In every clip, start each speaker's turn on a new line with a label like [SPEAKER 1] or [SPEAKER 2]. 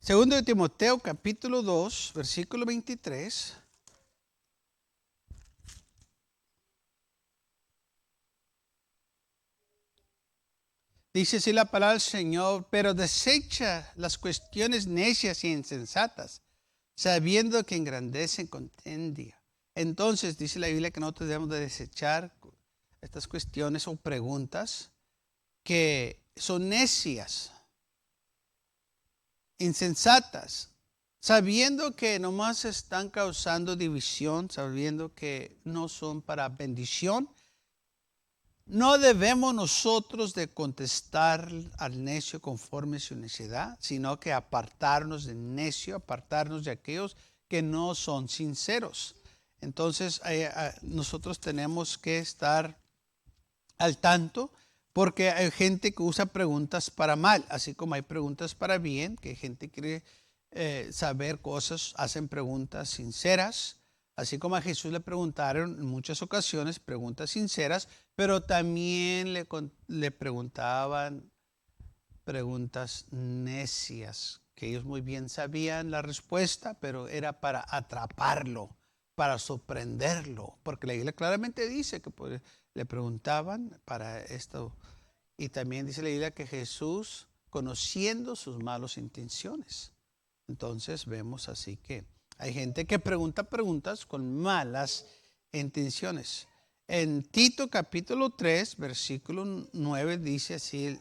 [SPEAKER 1] Segundo de Timoteo, capítulo 2, versículo 23. Dice así la palabra del Señor: pero desecha las cuestiones necias y insensatas, sabiendo que engrandecen contienda. Entonces, dice la Biblia que nosotros debemos de desechar estas cuestiones o preguntas que son necias, insensatas, sabiendo que nomás están causando división, sabiendo que no son para bendición. No debemos nosotros de contestar al necio conforme su necedad, sino que apartarnos del necio, apartarnos de aquellos que no son sinceros. Entonces, nosotros tenemos que estar al tanto, porque hay gente que usa preguntas para mal, así como hay preguntas para bien, que gente quiere saber cosas, hacen preguntas sinceras. Así como a Jesús le preguntaron en muchas ocasiones preguntas sinceras, pero también le preguntaban preguntas necias, que ellos muy bien sabían la respuesta, pero era para atraparlo, para sorprenderlo, porque la Biblia claramente dice que le preguntaban para esto. Y también dice la Biblia que Jesús, conociendo sus malas intenciones. Entonces vemos así que hay gente que pregunta preguntas con malas intenciones. En Tito capítulo 3, versículo 9 dice así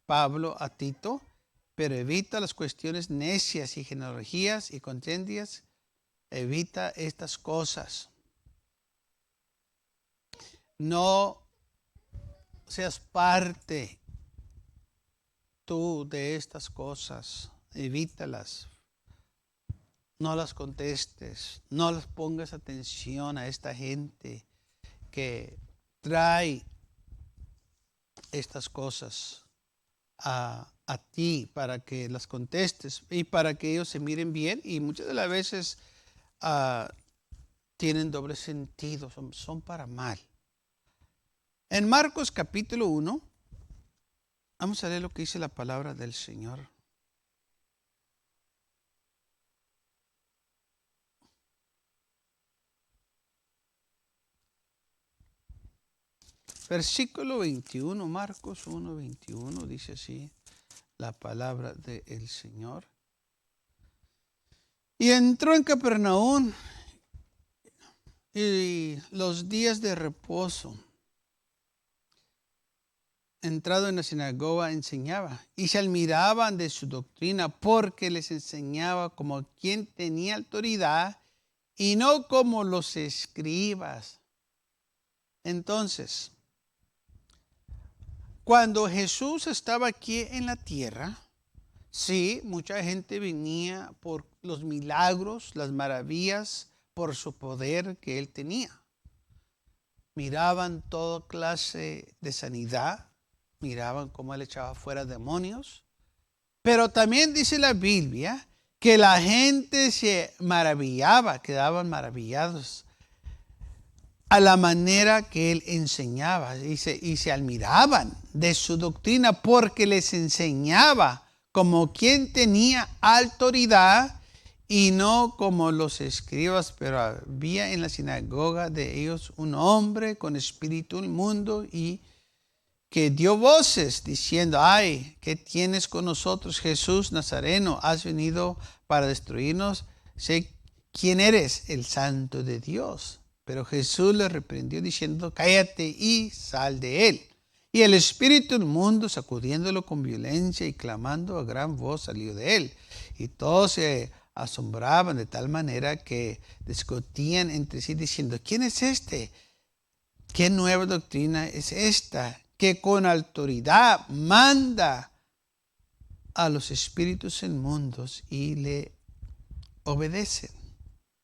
[SPEAKER 1] Pablo a Tito: pero evita las cuestiones necias y genealogías y contiendas, evita estas cosas. No seas parte tú de estas cosas, evítalas. No las contestes, no les pongas atención a esta gente que trae estas cosas a ti para que las contestes y para que ellos se miren bien, y muchas de las veces tienen doble sentido, son para mal. En Marcos capítulo 1, vamos a leer lo que dice la palabra del Señor. Versículo 21, Marcos 1, 21, dice así la palabra del Señor. Y entró en Capernaum, y los días de reposo, entrado en la sinagoga, enseñaba, y se admiraban de su doctrina, porque les enseñaba como quien tenía autoridad y no como los escribas. Entonces, cuando Jesús estaba aquí en la tierra, sí, mucha gente venía por los milagros, las maravillas, por su poder que él tenía. Miraban toda clase de sanidad, miraban cómo él echaba fuera demonios. Pero también dice la Biblia que la gente se maravillaba, quedaban maravillados a la manera que él enseñaba, y se admiraban de su doctrina, porque les enseñaba como quien tenía autoridad y no como los escribas. Pero había en la sinagoga de ellos un hombre con espíritu inmundo, y que dio voces diciendo: ay, ¿qué tienes con nosotros, Jesús Nazareno? ¿Has venido para destruirnos? Sé quién eres, el Santo de Dios. Pero Jesús le reprendió diciendo: cállate y sal de él. Y el espíritu inmundo, sacudiéndolo con violencia y clamando a gran voz, salió de él. Y todos se asombraban de tal manera que discutían entre sí diciendo: ¿quién es este? ¿Qué nueva doctrina es esta, que con autoridad manda a los espíritus inmundos y le obedecen?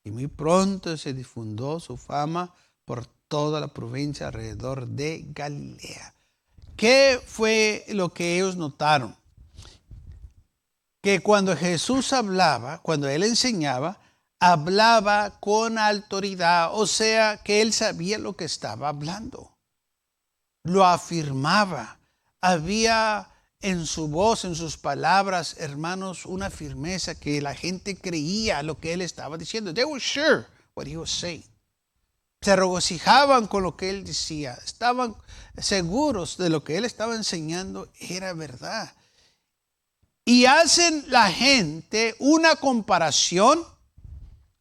[SPEAKER 1] Y muy pronto se difundió su fama por toda la provincia alrededor de Galilea. ¿Qué fue lo que ellos notaron? Que cuando Jesús hablaba, cuando él enseñaba, hablaba con autoridad, o sea, que él sabía lo que estaba hablando. Lo afirmaba. Había en su voz, en sus palabras, hermanos, una firmeza que la gente creía lo que él estaba diciendo. They were sure what he was saying. Se regocijaban con lo que él decía. Estaban seguros de lo que él estaba enseñando era verdad. Y hacen la gente una comparación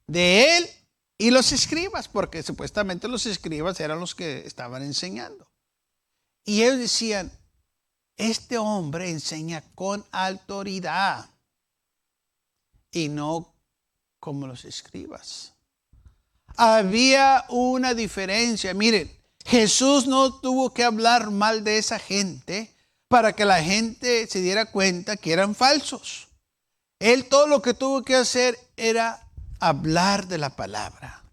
[SPEAKER 1] de él y los escribas, porque supuestamente los escribas eran los que estaban enseñando. Y ellos decían, este hombre enseña con autoridad y no como los escribas. Había una diferencia. Miren, Jesús no tuvo que hablar mal de esa gente para que la gente se diera cuenta que eran falsos. Él todo lo que tuvo que hacer era hablar de la palabra,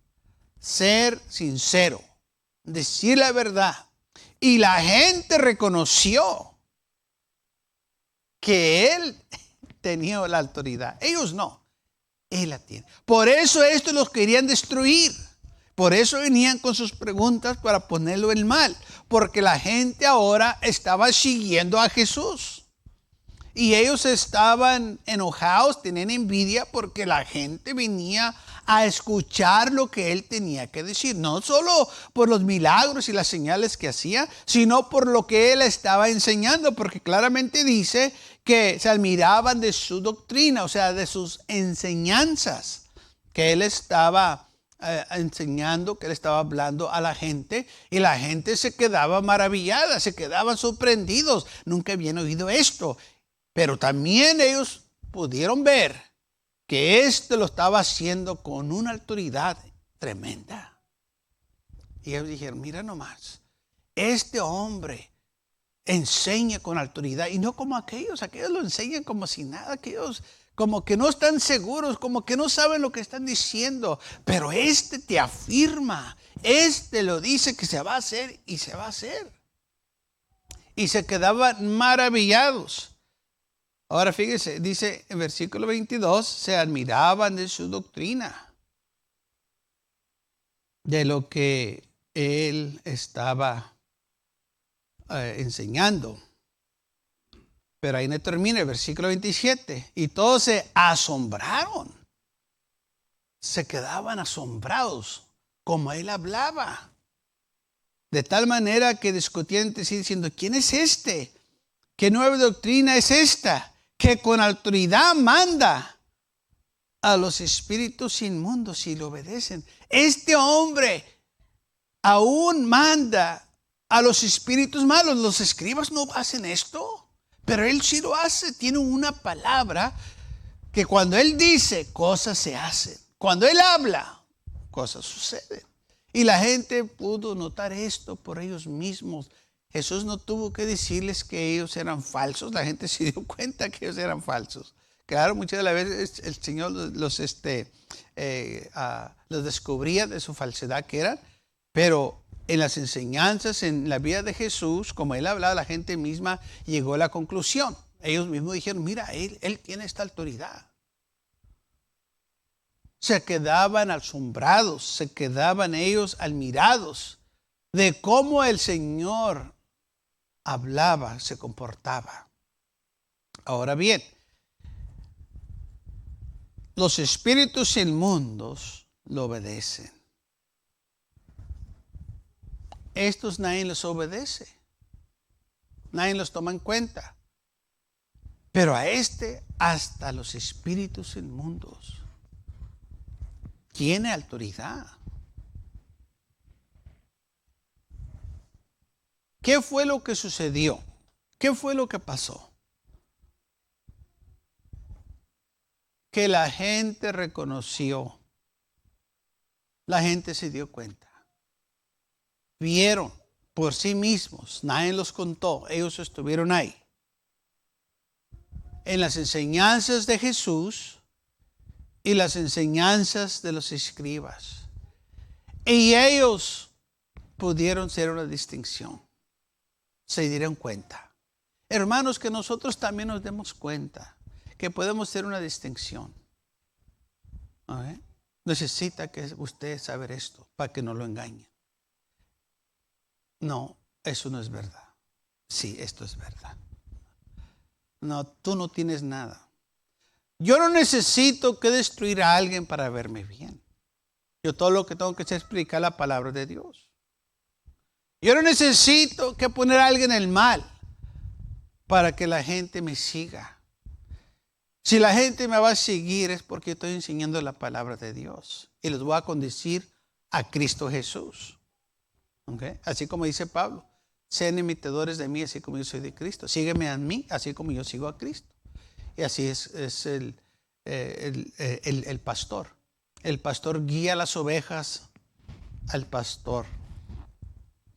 [SPEAKER 1] ser sincero, decir la verdad. Y la gente reconoció que él tenía la autoridad. Ellos no. Él la tiene. Por eso estos los querían destruir. Por eso venían con sus preguntas para ponerlo en mal. Porque la gente ahora estaba siguiendo a Jesús. Y ellos estaban enojados, tenían envidia porque la gente venía a escuchar lo que él tenía que decir. No solo por los milagros y las señales que hacía, sino por lo que él estaba enseñando. Porque claramente dice que se admiraban de su doctrina, o sea, de sus enseñanzas que él estaba enseñando, que él estaba hablando a la gente, y la gente se quedaba maravillada, se quedaban sorprendidos. Nunca habían oído esto. Pero también ellos pudieron ver que éste lo estaba haciendo con una autoridad tremenda. Y ellos dijeron, mira nomás, este hombre enseña con autoridad y no como aquellos lo enseñan como si nada, aquellos como que no están seguros, como que no saben lo que están diciendo, pero este te afirma, este lo dice que se va a hacer y se va a hacer. Y se quedaban maravillados. Ahora fíjese, dice en versículo 22, se admiraban de su doctrina, de lo que él estaba enseñando. Pero ahí no termina el versículo 27. Y todos se asombraron. Se quedaban asombrados como él hablaba. De tal manera que discutían entre sí diciendo, ¿quién es este? ¿Qué nueva doctrina es esta? Que con autoridad manda a los espíritus inmundos y le obedecen. Este hombre aún manda a los espíritus malos. Los escribas no hacen esto, pero él sí lo hace. Tiene una palabra que cuando él dice, cosas se hacen. Cuando él habla, cosas suceden. Y la gente pudo notar esto por ellos mismos. Jesús no tuvo que decirles que ellos eran falsos. La gente se dio cuenta que ellos eran falsos. Claro, muchas de las veces el Señor los descubría de su falsedad que eran, pero en las enseñanzas, en la vida de Jesús, como él hablaba, la gente misma llegó a la conclusión. Ellos mismos dijeron, mira, él tiene esta autoridad. Se quedaban asombrados, se quedaban ellos admirados de cómo el Señor hablaba, se comportaba. Ahora bien, los espíritus inmundos lo obedecen. Estos nadie los obedece. Nadie los toma en cuenta. Pero a hasta los espíritus inmundos, tiene autoridad. ¿Qué fue lo que sucedió? ¿Qué fue lo que pasó? Que la gente reconoció. La gente se dio cuenta. Vieron por sí mismos. Nadie los contó. Ellos estuvieron ahí. En las enseñanzas de Jesús y las enseñanzas de los escribas. Y ellos pudieron hacer una distinción. Se dieron cuenta. Hermanos, que nosotros también nos demos cuenta que podemos hacer una distinción. ¿Okay? Necesita que usted saber esto para que no lo engañen. No, eso no es verdad. Sí, esto es verdad. No, tú no tienes nada. Yo no necesito que destruir a alguien para verme bien. Yo todo lo que tengo que hacer es explicar la palabra de Dios. Yo no necesito que poner a alguien en el mal para que la gente me siga. Si la gente me va a seguir es porque estoy enseñando la palabra de Dios. Y les voy a conducir a Cristo Jesús. ¿Okay? Así como dice Pablo. Sean imitadores de mí, así como yo soy de Cristo. Sígueme a mí, así como yo sigo a Cristo. Y así es el pastor. El pastor guía las ovejas al pastor,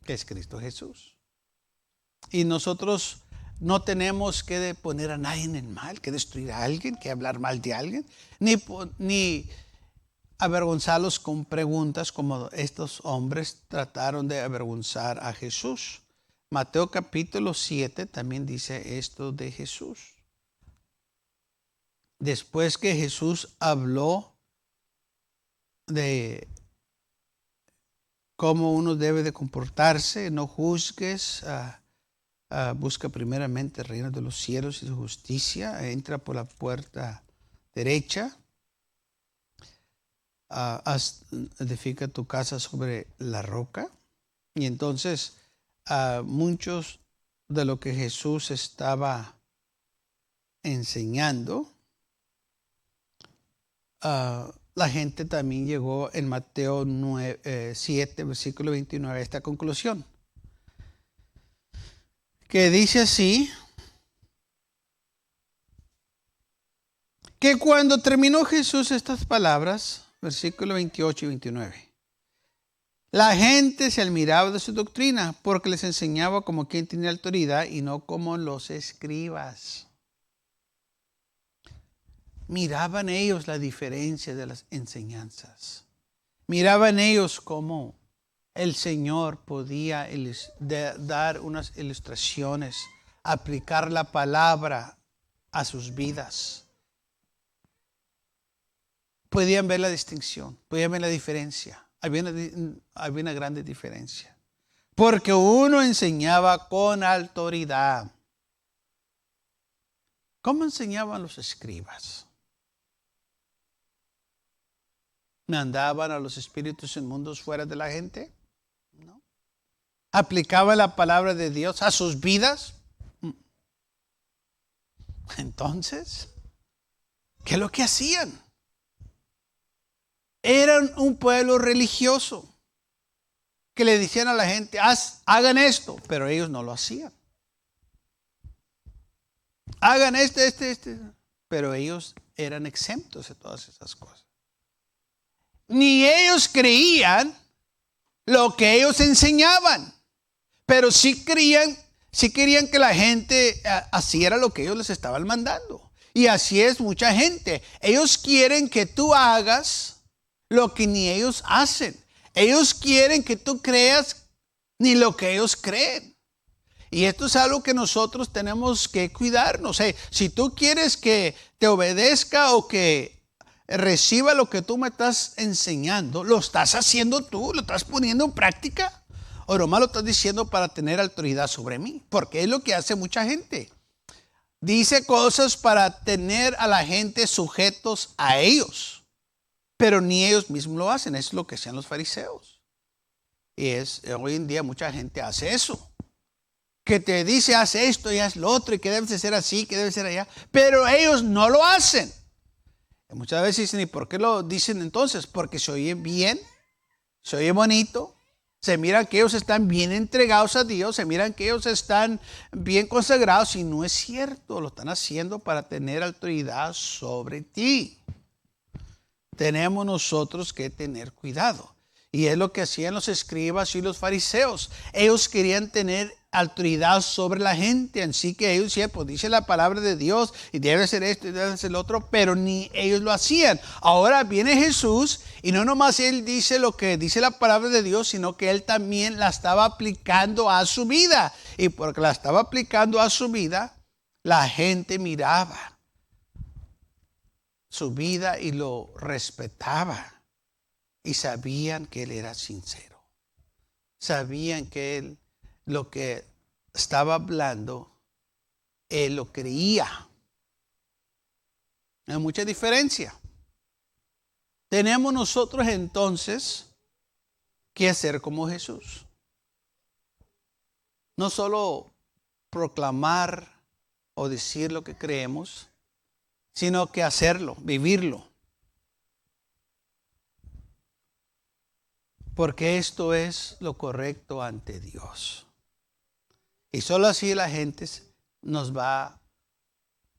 [SPEAKER 1] que es Cristo Jesús. Y nosotros no tenemos que poner a nadie en el mal, que destruir a alguien, que hablar mal de alguien, ni avergonzarlos con preguntas como estos hombres trataron de avergonzar a Jesús. Mateo capítulo 7 también dice esto de Jesús. Después que Jesús habló de cómo uno debe de comportarse, no juzgues, busca primeramente el reino de los cielos y su justicia, entra por la puerta derecha, edifica tu casa sobre la roca. Y entonces muchos de lo que Jesús estaba enseñando, la gente también llegó en Mateo 7, versículo 29 a esta conclusión, que dice así, que cuando terminó Jesús estas palabras, versículo 28 y 29, la gente se admiraba de su doctrina porque les enseñaba como quien tiene autoridad y no como los escribas. Miraban ellos la diferencia de las enseñanzas. Miraban ellos cómo el Señor podía dar unas ilustraciones, aplicar la palabra a sus vidas. Podían ver la distinción, podían ver la diferencia. Había una grande diferencia. Porque uno enseñaba con autoridad. ¿Cómo enseñaban los escribas? ¿Mandaban a los espíritus inmundos fuera de la gente? No. ¿Aplicaban la palabra de Dios a sus vidas? Entonces, ¿qué es lo que hacían? Eran un pueblo religioso que le decían a la gente, hagan esto, pero ellos no lo hacían. Hagan pero ellos eran exentos de todas esas cosas. Ni ellos creían lo que ellos enseñaban, pero sí querían que la gente hiciera lo que ellos les estaban mandando. Y así es mucha gente. Ellos quieren que tú hagas lo que ni ellos hacen. Ellos quieren que tú creas ni lo que ellos creen. Y esto es algo que nosotros tenemos que cuidarnos. Si tú quieres que te obedezca o que reciba lo que tú me estás enseñando, ¿lo estás haciendo tú? ¿Lo estás poniendo en práctica? ¿O nomás lo estás diciendo para tener autoridad sobre mí? Porque es lo que hace mucha gente. Dice cosas para tener a la gente sujetos a ellos, pero ni ellos mismos lo hacen. Es lo que hacían los fariseos. Y hoy en día mucha gente hace eso. Que te dice, haz esto y haz lo otro, y que debes de ser así, que debes ser allá. Pero ellos no lo hacen. Y muchas veces dicen, ¿y por qué lo dicen entonces? Porque se oye bien, se oye bonito. Se miran que ellos están bien entregados a Dios, se miran que ellos están bien consagrados, y no es cierto. Lo están haciendo para tener autoridad sobre ti. Tenemos nosotros que tener cuidado. Y es lo que hacían los escribas y los fariseos. Ellos querían tener autoridad sobre la gente. Así que ellos decían, pues dice la palabra de Dios y debe ser esto y debe ser lo otro, pero ni ellos lo hacían. Ahora viene Jesús y no nomás él dice lo que dice la palabra de Dios, sino que él también la estaba aplicando a su vida. Y porque la estaba aplicando a su vida, la gente miraba su vida y lo respetaba. Y sabían que él era sincero. Sabían que él lo que estaba hablando él lo creía. Hay mucha diferencia. Tenemos nosotros entonces que hacer como Jesús. No solo proclamar o decir lo que creemos, sino que hacerlo, vivirlo. Porque esto es lo correcto ante Dios. Y solo así la gente nos va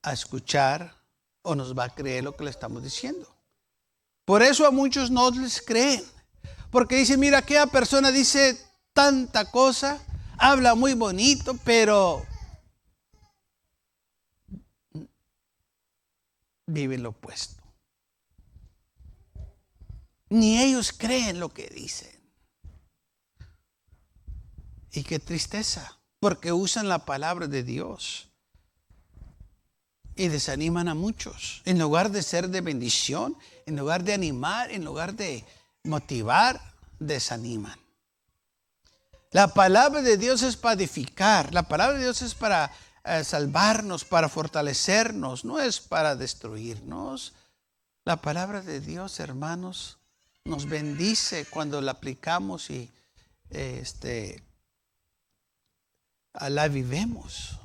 [SPEAKER 1] a escuchar o nos va a creer lo que le estamos diciendo. Por eso a muchos no les creen. Porque dicen, mira, aquella persona dice tanta cosa, habla muy bonito, pero vive lo opuesto. Ni ellos creen lo que dicen. Y qué tristeza, porque usan la palabra de Dios y desaniman a muchos. En lugar de ser de bendición, en lugar de animar, en lugar de motivar, desaniman. La palabra de Dios es para edificar. La palabra de Dios es para salvarnos, para fortalecernos. No es para destruirnos. La palabra de Dios, hermanos, nos bendice cuando la aplicamos y la vivemos.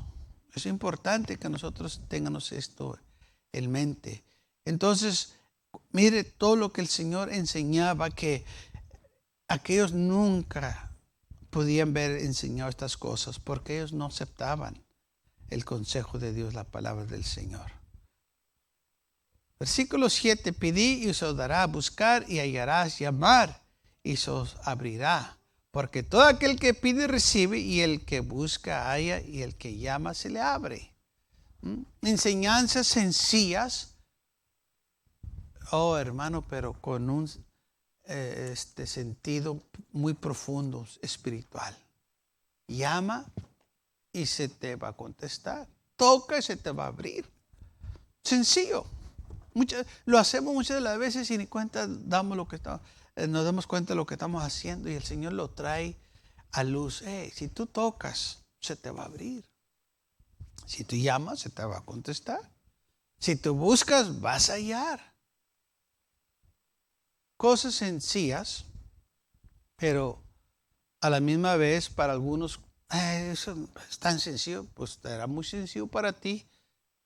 [SPEAKER 1] Es importante que nosotros tengamos esto en mente. Entonces, mire todo lo que el Señor enseñaba, que aquellos nunca podían ver enseñado estas cosas porque ellos no aceptaban el consejo de Dios, la palabra del Señor. Versículo 7, pedí y se os dará, buscar y hallarás, llamar y se os abrirá. Porque todo aquel que pide recibe, y el que busca halla, y el que llama se le abre. Enseñanzas sencillas, hermano, pero con un sentido muy profundo, espiritual. Llama y se te va a contestar. Toca y se te va a abrir. Sencillo. Lo hacemos muchas de las veces y ni cuenta nos damos cuenta de lo que estamos haciendo, y el Señor lo trae a luz. Si tú tocas, se te va a abrir. Si tú llamas, se te va a contestar. Si tú buscas, vas a hallar. Cosas sencillas, pero a la misma vez para algunos, eso es tan sencillo, pues será muy sencillo para ti,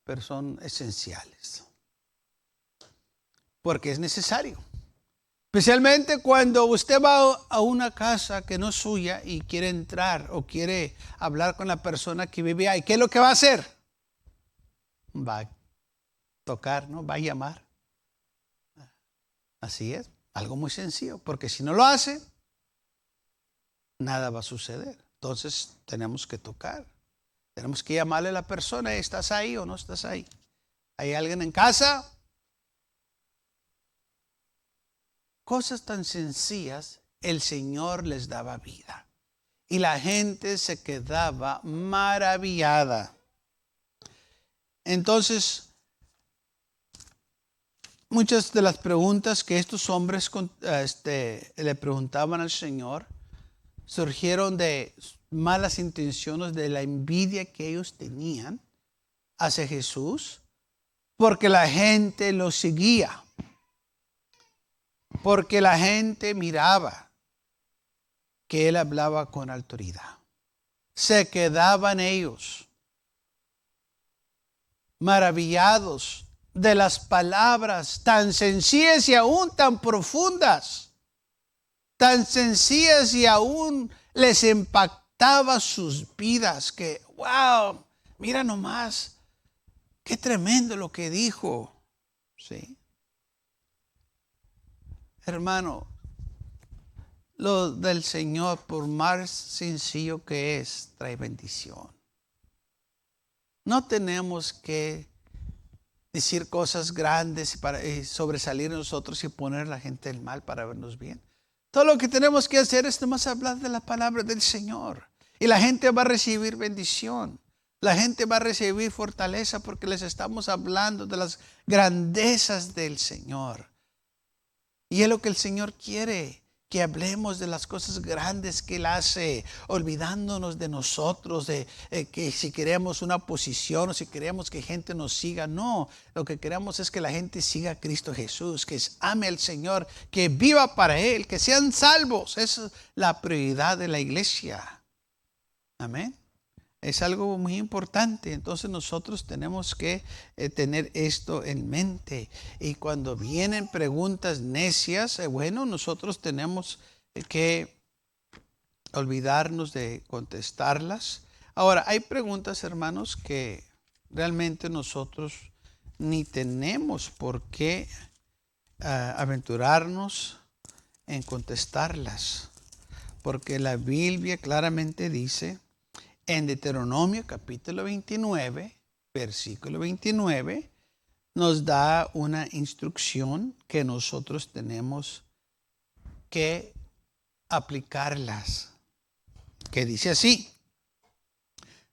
[SPEAKER 1] pero son esenciales. Porque es necesario. Especialmente cuando usted va a una casa que no es suya y quiere entrar o quiere hablar con la persona que vive ahí. ¿Qué es lo que va a hacer? Va a tocar, ¿no? Va a llamar. Así es. Algo muy sencillo. Porque si no lo hace, nada va a suceder. Entonces tenemos que tocar. Tenemos que llamarle a la persona. ¿Estás ahí o no estás ahí? ¿Hay alguien en casa? Cosas tan sencillas, el Señor les daba vida. Y la gente se quedaba maravillada. Entonces, muchas de las preguntas que estos hombres le preguntaban al Señor surgieron de malas intenciones, de la envidia que ellos tenían hacia Jesús, porque la gente lo seguía. Porque la gente miraba que él hablaba con autoridad. Se quedaban ellos maravillados de las palabras tan sencillas y aún tan profundas. Tan sencillas y aún les impactaba sus vidas. Que, wow, mira nomás, qué tremendo lo que dijo. ¿Sí? Hermano, lo del Señor, por más sencillo que es, trae bendición. No tenemos que decir cosas grandes para sobresalir nosotros y poner a la gente el mal para vernos bien. Todo lo que tenemos que hacer es nomás hablar de la palabra del Señor. Y la gente va a recibir bendición. La gente va a recibir fortaleza porque les estamos hablando de las grandezas del Señor. Y es lo que el Señor quiere que hablemos de las cosas grandes que Él hace, olvidándonos de nosotros, de que si queremos una posición o si queremos que gente nos siga. No, lo que queremos es que la gente siga a Cristo Jesús, que ame al Señor, que viva para Él, que sean salvos. Esa es la prioridad de la iglesia. Amén. Es algo muy importante. Entonces nosotros tenemos que tener esto en mente. Y cuando vienen preguntas necias, bueno, nosotros tenemos que olvidarnos de contestarlas. Ahora, hay preguntas, hermanos, que realmente nosotros ni tenemos por qué aventurarnos en contestarlas. Porque la Biblia claramente dice, en Deuteronomio capítulo 29, versículo 29, nos da una instrucción que nosotros tenemos que aplicarlas. Que dice así,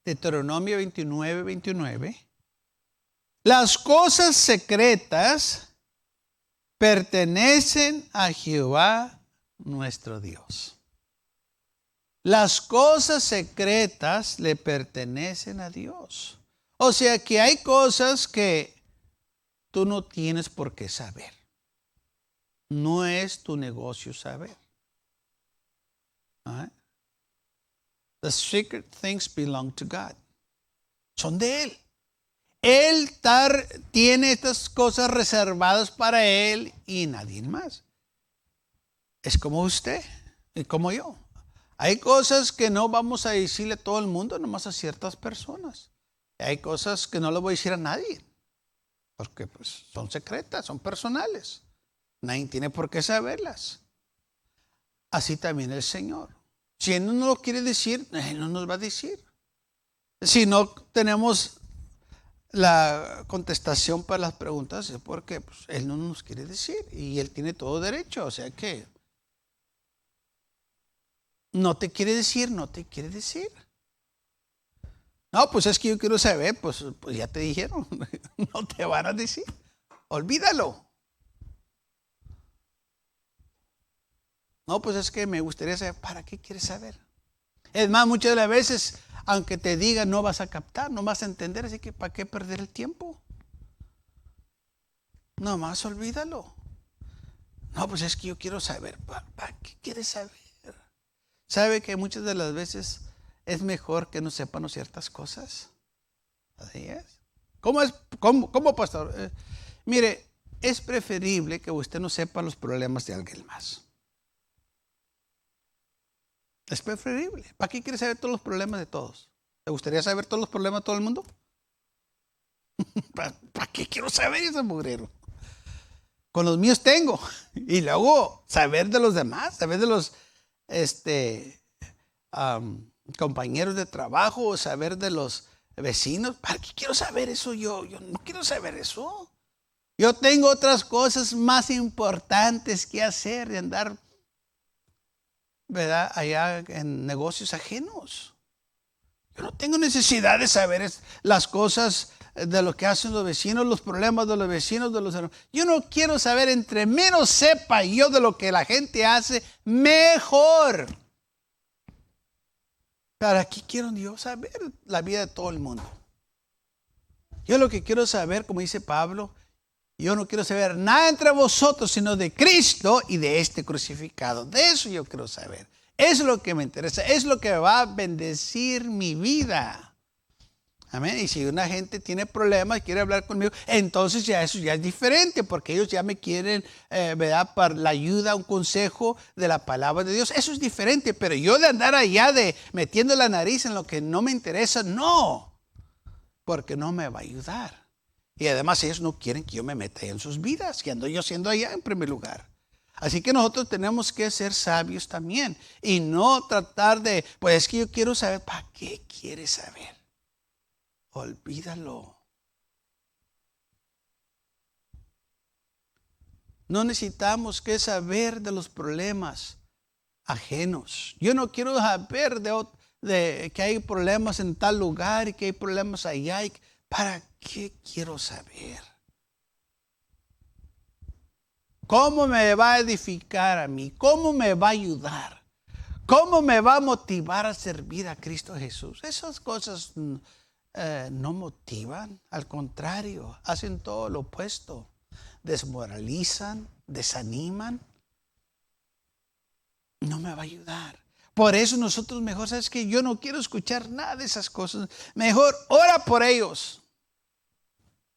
[SPEAKER 1] Deuteronomio 29, 29, las cosas secretas pertenecen a Jehová nuestro Dios. Las cosas secretas le pertenecen a Dios. O sea que hay cosas que tú no tienes por qué saber. No es tu negocio saber. Right? The secret things belong to God. Son de Él. Él tiene estas cosas reservadas para Él y nadie más. Es como usted y como yo. Hay cosas que no vamos a decirle a todo el mundo, nomás a ciertas personas. Hay cosas que no le voy a decir a nadie, porque pues, son secretas, son personales. Nadie tiene por qué saberlas. Así también el Señor. Si Él no nos lo quiere decir, Él no nos va a decir. Si no tenemos la contestación para las preguntas, es porque pues, Él no nos quiere decir. Y Él tiene todo derecho, o sea que no te quiere decir, no te quiere decir. No, pues es que yo quiero saber, pues ya te dijeron, no te van a decir. Olvídalo. No, pues es que me gustaría saber, ¿para qué quieres saber? Es más, muchas de las veces, aunque te digan, no vas a captar, no vas a entender, así que ¿para qué perder el tiempo? Nomás olvídalo. No, pues es que yo quiero saber, ¿para qué quieres saber? ¿Sabe que muchas de las veces es mejor que no sepamos ciertas cosas? Así es. ¿Cómo, pastor? Mire, es preferible que usted no sepa los problemas de alguien más. Es preferible. ¿Para qué quiere saber todos los problemas de todos? ¿Te gustaría saber todos los problemas de todo el mundo? ¿Para qué quiero saber ese mugrero? Con los míos tengo. Y luego saber de los demás, saber de los compañeros de trabajo, saber de los vecinos. ¿Para qué quiero saber eso yo? Yo no quiero saber eso. Yo tengo otras cosas más importantes que hacer de andar, ¿verdad?, allá en negocios ajenos. Yo no tengo necesidad de saber las cosas de lo que hacen los vecinos, los problemas de los vecinos, de los hermanos. Yo no quiero saber, entre menos sepa yo de lo que la gente hace, mejor. ¿Para qué quiero yo saber la vida de todo el mundo? Yo lo que quiero saber, como dice Pablo, yo no quiero saber nada entre vosotros, sino de Cristo y de este crucificado. De eso yo quiero saber. Eso es lo que me interesa. Es lo que va a bendecir mi vida. Amén. Y si una gente tiene problemas y quiere hablar conmigo, entonces ya eso ya es diferente, porque ellos ya me quieren, ¿verdad?, para la ayuda, un consejo de la palabra de Dios. Eso es diferente, pero yo de andar allá de metiendo la nariz en lo que no me interesa, no, porque no me va a ayudar. Y además ellos no quieren que yo me meta en sus vidas, que ando yo siendo allá en primer lugar. Así que nosotros tenemos que ser sabios también y no tratar de, pues es que yo quiero saber. ¿Para qué quieres saber? Olvídalo. No necesitamos que saber de los problemas ajenos. Yo no quiero saber de que hay problemas en tal lugar y que hay problemas allá. ¿Para qué quiero saber? ¿Cómo me va a edificar a mí? ¿Cómo me va a ayudar? ¿Cómo me va a motivar a servir a Cristo Jesús? Esas cosas no motivan, al contrario, hacen todo lo opuesto. Desmoralizan, desaniman. No me va a ayudar. Por eso nosotros mejor, ¿sabes qué? Yo no quiero escuchar nada de esas cosas. Mejor ora por ellos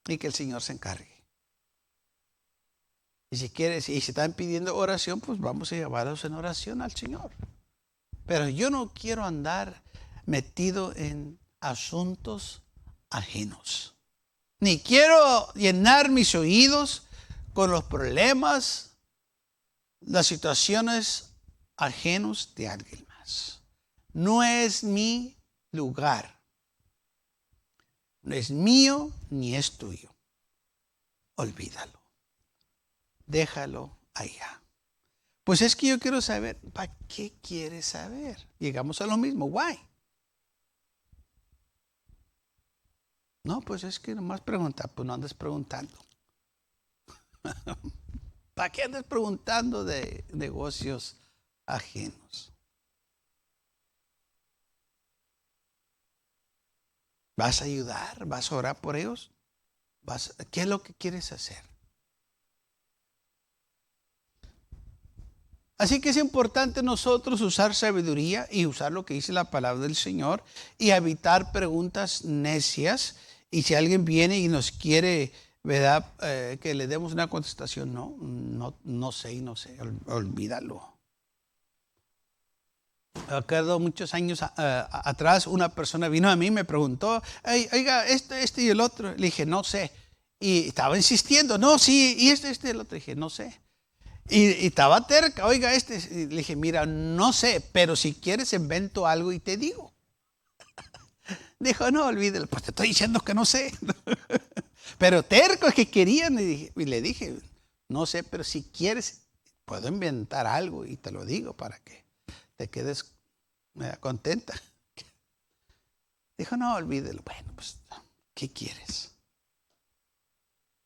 [SPEAKER 1] y que el Señor se encargue. Y si quieres, y si están pidiendo oración, pues vamos a llevarlos en oración al Señor. Pero yo no quiero andar metido en asuntos ajenos. Ni quiero llenar mis oídos con los problemas, las situaciones ajenos de alguien más. No es mi lugar. No es mío ni es tuyo. Olvídalo. Déjalo allá. Pues es que yo quiero saber, ¿para qué quieres saber? Llegamos a lo mismo, why? No, pues es que nomás preguntar, pues no andes preguntando. ¿Para qué andas preguntando de negocios ajenos? ¿Vas a ayudar? ¿Vas a orar por ellos? ¿Qué es lo que quieres hacer? Así que es importante nosotros usar sabiduría y usar lo que dice la palabra del Señor y evitar preguntas necias. Y si alguien viene y nos quiere, ¿verdad? Que le demos una contestación, no sé, olvídalo. Acuerdo muchos años atrás, una persona vino a mí y me preguntó, oiga, este y el otro. Le dije, no sé. Y estaba insistiendo, no, sí, y este y el otro. Le dije, no sé. Y estaba terca, oiga, y le dije, mira, no sé, pero si quieres invento algo y te digo. Dijo, no, olvídalo, pues te estoy diciendo que no sé. Pero terco es que querían, y le dije, no sé, pero si quieres, puedo inventar algo y te lo digo para que te quedes contenta. Dijo, no, olvídalo. Bueno, pues, ¿qué quieres?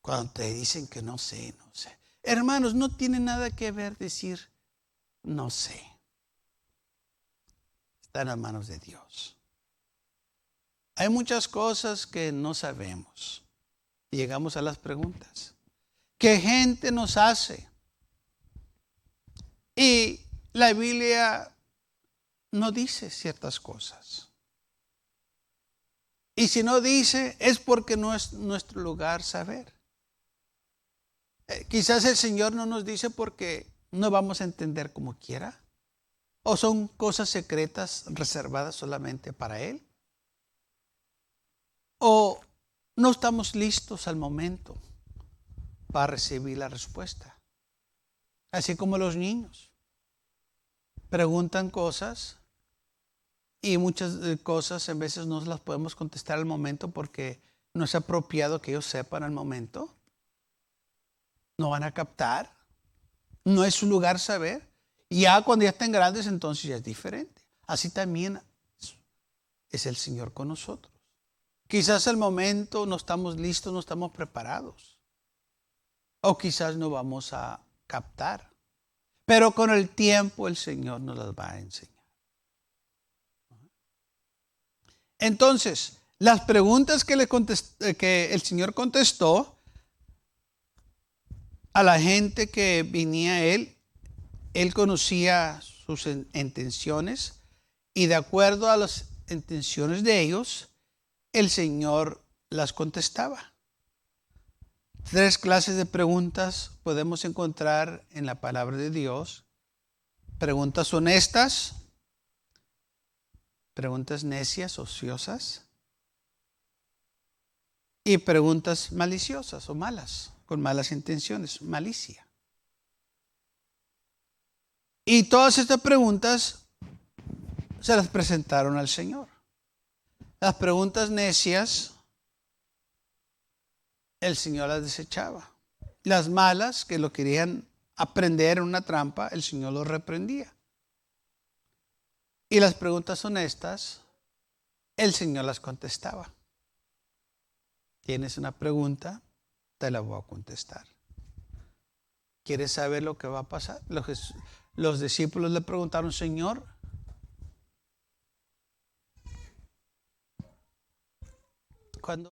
[SPEAKER 1] Cuando te dicen que no sé, no sé. Hermanos, no tiene nada que ver decir no sé. Está en las manos de Dios. Hay muchas cosas que no sabemos. Y llegamos a las preguntas. ¿Qué gente nos hace? Y la Biblia no dice ciertas cosas. Y si no dice, es porque no es nuestro lugar saber. Quizás el Señor no nos dice porque no vamos a entender como quiera. O son cosas secretas reservadas solamente para Él. O no estamos listos al momento para recibir la respuesta. Así como los niños. Preguntan cosas y muchas cosas en veces no las podemos contestar al momento porque no es apropiado que ellos sepan al momento. No van a captar. No es su lugar saber. Y ya cuando ya estén grandes, entonces ya es diferente. Así también es el Señor con nosotros. Quizás al momento no estamos listos, no estamos preparados. O quizás no vamos a captar. Pero con el tiempo el Señor nos las va a enseñar. Entonces, las preguntas que el Señor contestó a la gente que venía a Él conocía sus intenciones y de acuerdo a las intenciones de ellos, el Señor las contestaba. 3 clases de preguntas podemos encontrar en la palabra de Dios. Preguntas honestas, preguntas necias, ociosas, y preguntas maliciosas o malas, con malas intenciones, malicia. Y todas estas preguntas se las presentaron al Señor. Las preguntas necias, el Señor las desechaba. Las malas, que lo querían aprender en una trampa, el Señor los reprendía. Y las preguntas honestas, el Señor las contestaba. Tienes una pregunta, te la voy a contestar. ¿Quieres saber lo que va a pasar? Los discípulos le preguntaron, Señor, cuando